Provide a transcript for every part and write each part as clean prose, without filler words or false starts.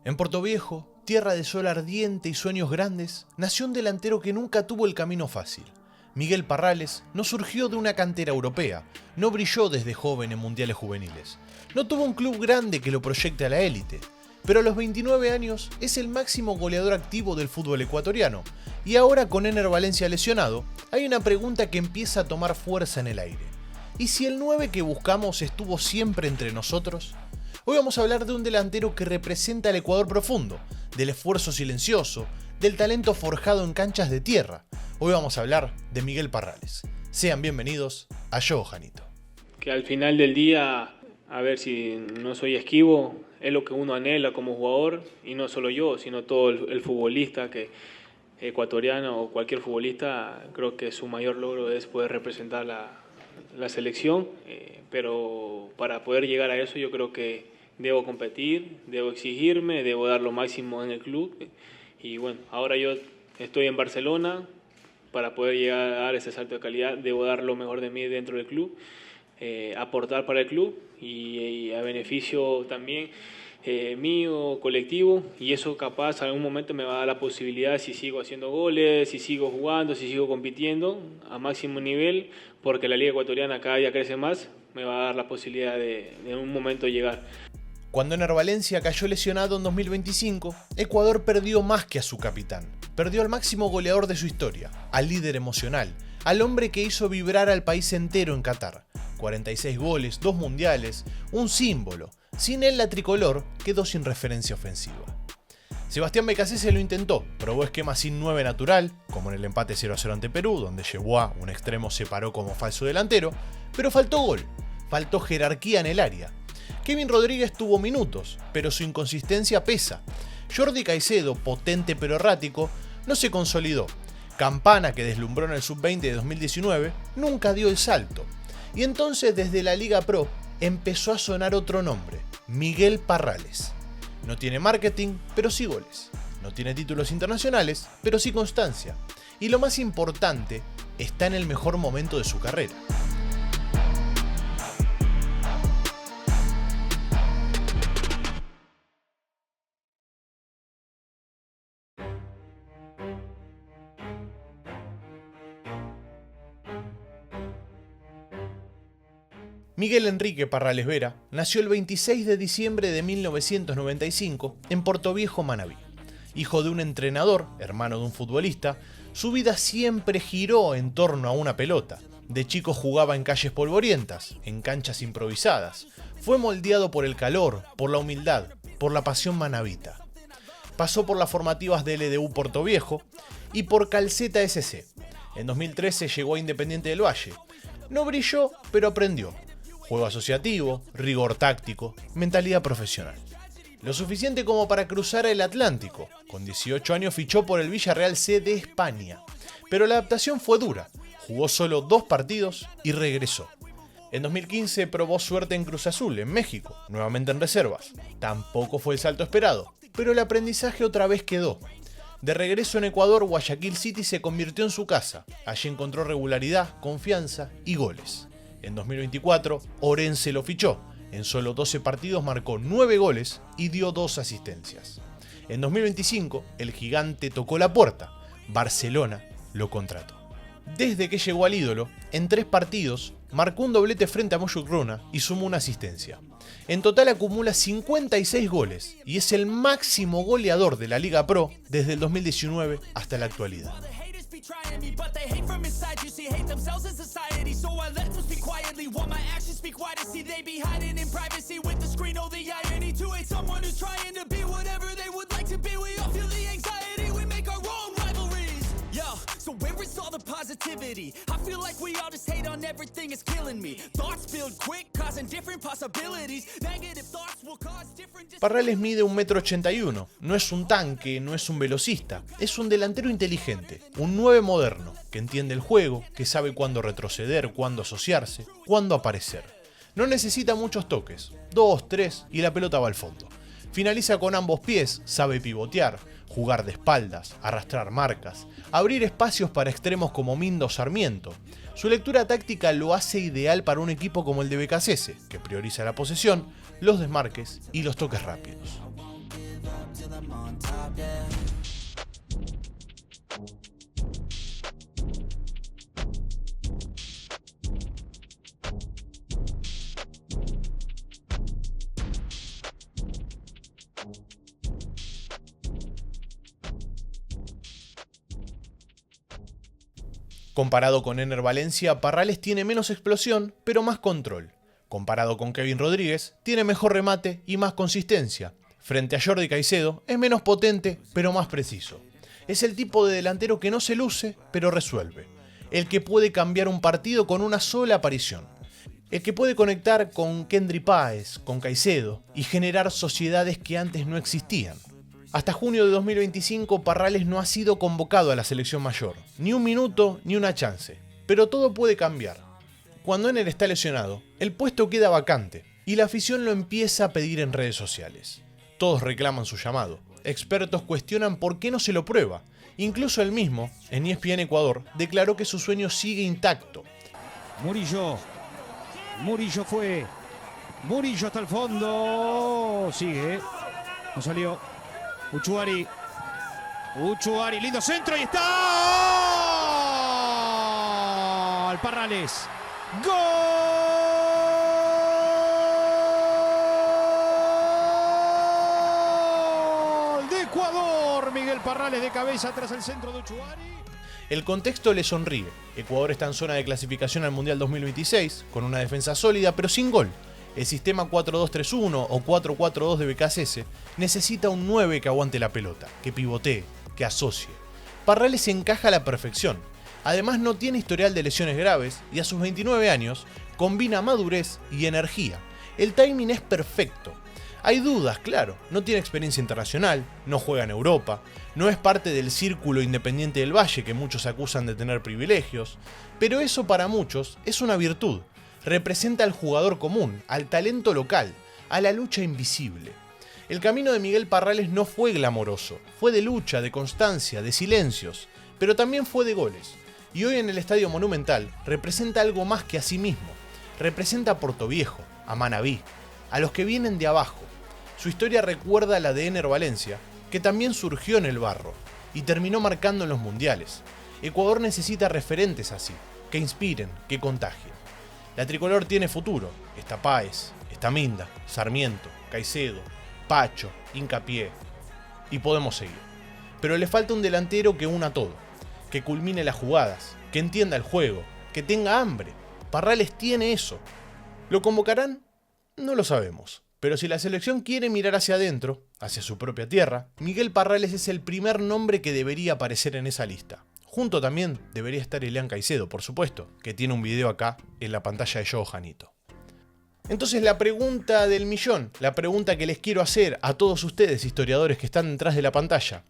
En Portoviejo, tierra de sol ardiente y sueños grandes, nació un delantero que nunca tuvo el camino fácil. Miguel Parrales no surgió de una cantera europea, no brilló desde joven en mundiales juveniles, no tuvo un club grande que lo proyecte a la élite, pero a los 29 años es el máximo goleador activo del fútbol ecuatoriano, y ahora con Ener Valencia lesionado, hay una pregunta que empieza a tomar fuerza en el aire. ¿Y si el 9 que buscamos estuvo siempre entre nosotros? Hoy vamos a hablar de un delantero que representa al Ecuador profundo, del esfuerzo silencioso, del talento forjado en canchas de tierra. Hoy vamos a hablar de Miguel Parrales. Sean bienvenidos a Yo, Janito. Que al final del día, a ver si no soy esquivo, es lo que uno anhela como jugador, y no solo yo, sino todo el futbolista ecuatoriano o cualquier futbolista. Creo que su mayor logro es poder representar la selección, pero para poder llegar a eso yo creo que debo competir, debo exigirme, debo dar lo máximo en el club. Y bueno, ahora yo estoy en Barcelona. Para poder llegar a dar ese salto de calidad, debo dar lo mejor de mí dentro del club, aportar para el club y a beneficio también mío, colectivo, y eso capaz en algún momento me va a dar la posibilidad, si sigo haciendo goles, si sigo jugando, si sigo compitiendo a máximo nivel, porque la liga ecuatoriana cada día crece más, me va a dar la posibilidad de en un momento llegar. Cuando Ener Valencia cayó lesionado en 2025, Ecuador perdió más que a su capitán. Perdió al máximo goleador de su historia, al líder emocional, al hombre que hizo vibrar al país entero en Qatar. 46 goles, 2 mundiales, un símbolo. Sin él la tricolor quedó sin referencia ofensiva. Sebastián Becasese lo intentó, probó esquema sin 9 natural, como en el empate 0-0 ante Perú, donde Yeboah, un extremo, se paró como falso delantero, pero faltó gol, faltó jerarquía en el área. Kevin Rodríguez tuvo minutos, pero su inconsistencia pesa. Jordi Caicedo, potente pero errático, no se consolidó. Campana, que deslumbró en el Sub-20 de 2019, nunca dio el salto. Y entonces desde la Liga Pro empezó a sonar otro nombre, Miguel Parrales. No tiene marketing, pero sí goles. No tiene títulos internacionales, pero sí constancia. Y lo más importante, está en el mejor momento de su carrera. Miguel Enrique Parrales Vera nació el 26 de diciembre de 1995 en Portoviejo, Manabí. Hijo de un entrenador, hermano de un futbolista, su vida siempre giró en torno a una pelota. De chico jugaba en calles polvorientas, en canchas improvisadas. Fue moldeado por el calor, por la humildad, por la pasión manabita. Pasó por las formativas de LDU Portoviejo y por Calceta SC. En 2013 llegó a Independiente del Valle. No brilló, pero aprendió. Juego asociativo, rigor táctico, mentalidad profesional. Lo suficiente como para cruzar el Atlántico. Con 18 años fichó por el Villarreal C de España. Pero la adaptación fue dura. Jugó solo 2 partidos y regresó. En 2015 probó suerte en Cruz Azul, en México, nuevamente en reservas. Tampoco fue el salto esperado, pero el aprendizaje otra vez quedó. De regreso en Ecuador, Guayaquil City se convirtió en su casa. Allí encontró regularidad, confianza y goles. En 2024, Orense lo fichó. En solo 12 partidos marcó 9 goles y dio 2 asistencias. En 2025, el gigante tocó la puerta. Barcelona lo contrató. Desde que llegó al ídolo, en 3 partidos, marcó un doblete frente a Moyuk Runa y sumó una asistencia. En total acumula 56 goles y es el máximo goleador de la Liga Pro desde el 2019 hasta la actualidad. Trying me, but they hate from inside. You see, hate themselves in society. So I let them speak quietly while my actions speak wider. See, they be hiding in privacy with the screen. Oh, the irony to hate someone who's trying to be whatever they would like to be. We all feel the anxiety. We make our own rivalries. Yo, so where is all the positivity? I feel like we all just hate on everything. It's killing me. Thoughts build quick, causing different possibilities. Negative thoughts will cause different. Parrales mide 1,81 m, no es un tanque, no es un velocista, es un delantero inteligente, un 9 moderno, que entiende el juego, que sabe cuándo retroceder, cuándo asociarse, cuándo aparecer. No necesita muchos toques, 2, 3 y la pelota va al fondo. Finaliza con ambos pies, sabe pivotear, jugar de espaldas, arrastrar marcas, abrir espacios para extremos como Mindo o Sarmiento. Su lectura táctica lo hace ideal para un equipo como el de Becasese, que prioriza la posesión, los desmarques y los toques rápidos. till I'm on top, yeah. Comparado con Ener Valencia, Parrales tiene menos explosión, pero más control. Comparado con Kevin Rodríguez, tiene mejor remate y más consistencia. Frente a Jordi Caicedo, es menos potente, pero más preciso. Es el tipo de delantero que no se luce, pero resuelve. El que puede cambiar un partido con una sola aparición. El que puede conectar con Kendry Páez, con Caicedo, y generar sociedades que antes no existían. Hasta junio de 2025, Parrales no ha sido convocado a la selección mayor. Ni un minuto, ni una chance. Pero todo puede cambiar. Cuando Ener está lesionado, el puesto queda vacante y la afición lo empieza a pedir en redes sociales. Todos reclaman su llamado. Expertos cuestionan por qué no se lo prueba. Incluso él mismo, en ESPN Ecuador, declaró que su sueño sigue intacto. Murillo fue. Murillo hasta el fondo. Sigue. No salió. Uchuari, lindo centro y está. Al Parrales. ¡Gol! De Ecuador. Miguel Parrales de cabeza tras el centro de Uchuari. El contexto le sonríe. Ecuador está en zona de clasificación al Mundial 2026, con una defensa sólida pero sin gol. El sistema 4-2-3-1 o 4-4-2 de BKSS necesita un 9 que aguante la pelota, que pivotee, que asocie. Parrales encaja a la perfección. Además no tiene historial de lesiones graves y a sus 29 años combina madurez y energía. El timing es perfecto. Hay dudas, claro, no tiene experiencia internacional, no juega en Europa, no es parte del círculo Independiente del Valle que muchos acusan de tener privilegios, pero eso para muchos es una virtud. Representa al jugador común, al talento local, a la lucha invisible. El camino de Miguel Parrales no fue glamoroso, fue de lucha, de constancia, de silencios, pero también fue de goles. Y hoy en el Estadio Monumental representa algo más que a sí mismo. Representa a Portoviejo, a Manabí, a los que vienen de abajo. Su historia recuerda a la de Ener Valencia, que también surgió en el barro y terminó marcando en los mundiales. Ecuador necesita referentes así, que inspiren, que contagien. La tricolor tiene futuro. Está Páez, está Minda, Sarmiento, Caicedo, Pacho, Hincapié. Y podemos seguir. Pero le falta un delantero que una todo. Que culmine las jugadas, que entienda el juego, que tenga hambre. Parrales tiene eso. ¿Lo convocarán? No lo sabemos. Pero si la selección quiere mirar hacia adentro, hacia su propia tierra, Miguel Parrales es el primer nombre que debería aparecer en esa lista. Junto también debería estar Elian Caicedo, por supuesto, que tiene un video acá en la pantalla de Joe Janito. Entonces la pregunta del millón, la pregunta que les quiero hacer a todos ustedes, historiadores que están detrás de la pantalla.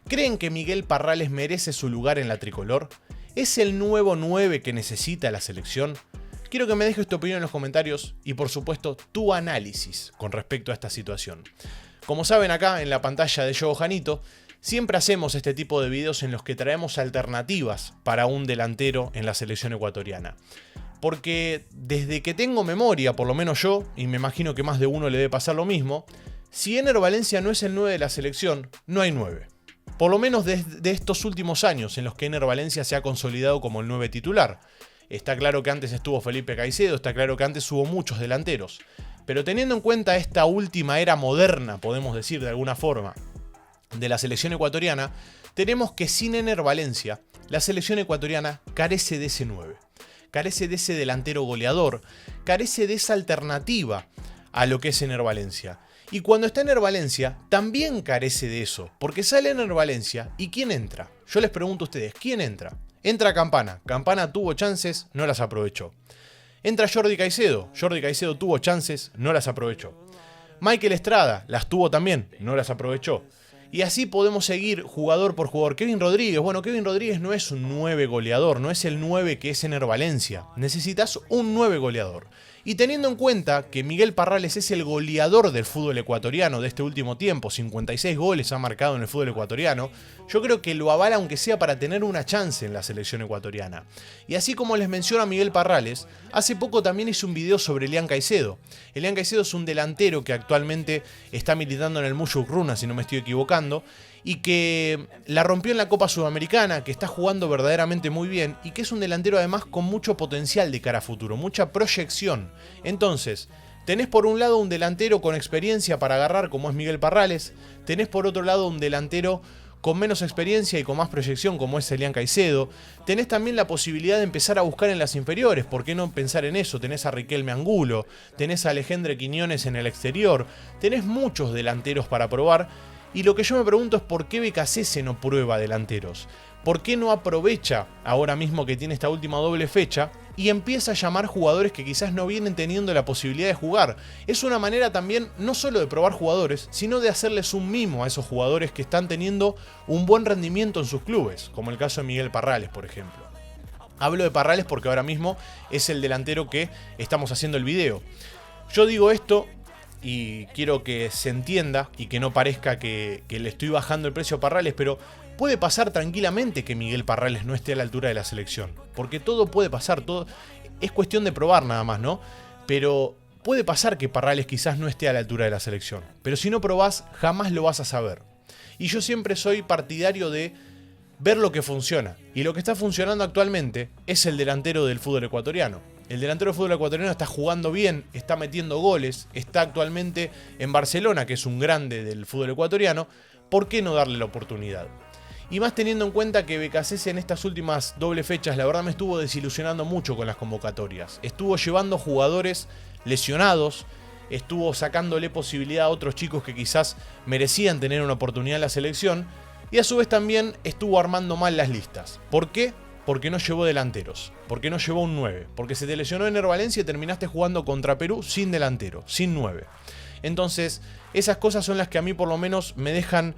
¿Creen que Miguel Parrales merece su lugar en la tricolor? ¿Es el nuevo 9 que necesita la selección? Quiero que me dejes tu opinión en los comentarios y por supuesto tu análisis con respecto a esta situación. Como saben acá en la pantalla de Joe Janito, siempre hacemos este tipo de videos en los que traemos alternativas para un delantero en la selección ecuatoriana. Porque desde que tengo memoria, por lo menos yo, y me imagino que más de uno le debe pasar lo mismo, si Ener Valencia no es el 9 de la selección, no hay 9. Por lo menos desde estos últimos años en los que Ener Valencia se ha consolidado como el 9 titular. Está claro que antes estuvo Felipe Caicedo, está claro que antes hubo muchos delanteros. Pero teniendo en cuenta esta última era moderna, podemos decir de alguna forma, de la selección ecuatoriana, tenemos que sin Ener Valencia, la selección ecuatoriana carece de ese 9. Carece de ese delantero goleador, carece de esa alternativa a lo que es Ener Valencia. Y cuando está Ener Valencia, también carece de eso, porque sale Ener Valencia y ¿quién entra? Yo les pregunto a ustedes, ¿quién entra? Entra Campana. Campana tuvo chances, no las aprovechó. Entra Jordi Caicedo tuvo chances, no las aprovechó. Michael Estrada las tuvo también, no las aprovechó. Y así podemos seguir jugador por jugador. Kevin Rodríguez, bueno, Kevin Rodríguez no es un 9 goleador, no es el 9 que es Ener Valencia. Necesitas un 9 goleador. Y teniendo en cuenta que Miguel Parrales es el goleador del fútbol ecuatoriano de este último tiempo, 56 goles ha marcado en el fútbol ecuatoriano, yo creo que lo avala aunque sea para tener una chance en la selección ecuatoriana. Y así como les menciono a Miguel Parrales, hace poco también hice un video sobre Elian Caicedo. Elian Caicedo es un delantero que actualmente está militando en el Mushuk Runa, si no me estoy equivocando, y que la rompió en la Copa Sudamericana, que está jugando verdaderamente muy bien y que es un delantero además con mucho potencial de cara a futuro, mucha proyección. Entonces, tenés por un lado un delantero con experiencia para agarrar como es Miguel Parrales, tenés por otro lado un delantero con menos experiencia y con más proyección como es Elian Caicedo, tenés también la posibilidad de empezar a buscar en las inferiores, ¿por qué no pensar en eso? Tenés a Riquelme Angulo, tenés a Alejandro Quiñones en el exterior, tenés muchos delanteros para probar. Y lo que yo me pregunto es por qué BKC no prueba delanteros. ¿Por qué no aprovecha ahora mismo que tiene esta última doble fecha y empieza a llamar jugadores que quizás no vienen teniendo la posibilidad de jugar? Es una manera también no solo de probar jugadores, sino de hacerles un mimo a esos jugadores que están teniendo un buen rendimiento en sus clubes, como el caso de Miguel Parrales, por ejemplo. Hablo de Parrales porque ahora mismo es el delantero que estamos haciendo el video. Yo digo esto y quiero que se entienda y que no parezca que le estoy bajando el precio a Parrales, pero puede pasar tranquilamente que Miguel Parrales no esté a la altura de la selección. Porque todo puede pasar, todo es cuestión de probar nada más, ¿no? Pero puede pasar que Parrales quizás no esté a la altura de la selección. Pero si no probás, jamás lo vas a saber. Y yo siempre soy partidario de ver lo que funciona. Y lo que está funcionando actualmente es el delantero del fútbol ecuatoriano. El delantero del fútbol ecuatoriano está jugando bien, está metiendo goles, está actualmente en Barcelona, que es un grande del fútbol ecuatoriano. ¿Por qué no darle la oportunidad? Y más teniendo en cuenta que BKC en estas últimas doble fechas, la verdad me estuvo desilusionando mucho con las convocatorias. Estuvo llevando jugadores lesionados, estuvo sacándole posibilidad a otros chicos que quizás merecían tener una oportunidad en la selección. Y a su vez también estuvo armando mal las listas. ¿Por qué? Porque no llevó delanteros, porque no llevó un 9, porque se te lesionó Ener Valencia y terminaste jugando contra Perú sin delantero, sin 9. Entonces, esas cosas son las que a mí por lo menos me dejan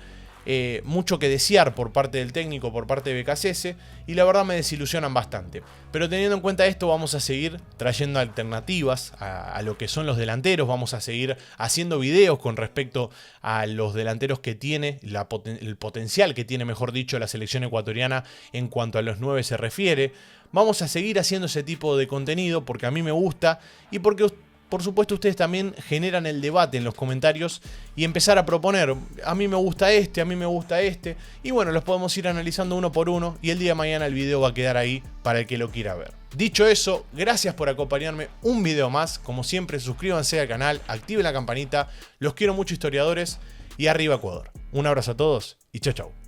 mucho que desear por parte del técnico, por parte de BKC, y la verdad me desilusionan bastante. Pero teniendo en cuenta esto, vamos a seguir trayendo alternativas a lo que son los delanteros, vamos a seguir haciendo videos con respecto a los delanteros que tiene, el potencial que tiene, mejor dicho, la selección ecuatoriana en cuanto a los 9 se refiere. Vamos a seguir haciendo ese tipo de contenido porque a mí me gusta y porque por supuesto ustedes también generan el debate en los comentarios y empezar a proponer, a mí me gusta este, a mí me gusta este, y bueno, los podemos ir analizando uno por uno y el día de mañana el video va a quedar ahí para el que lo quiera ver. Dicho eso, gracias por acompañarme un video más, como siempre suscríbanse al canal, activen la campanita, los quiero mucho historiadores y arriba Ecuador. Un abrazo a todos y chau chau.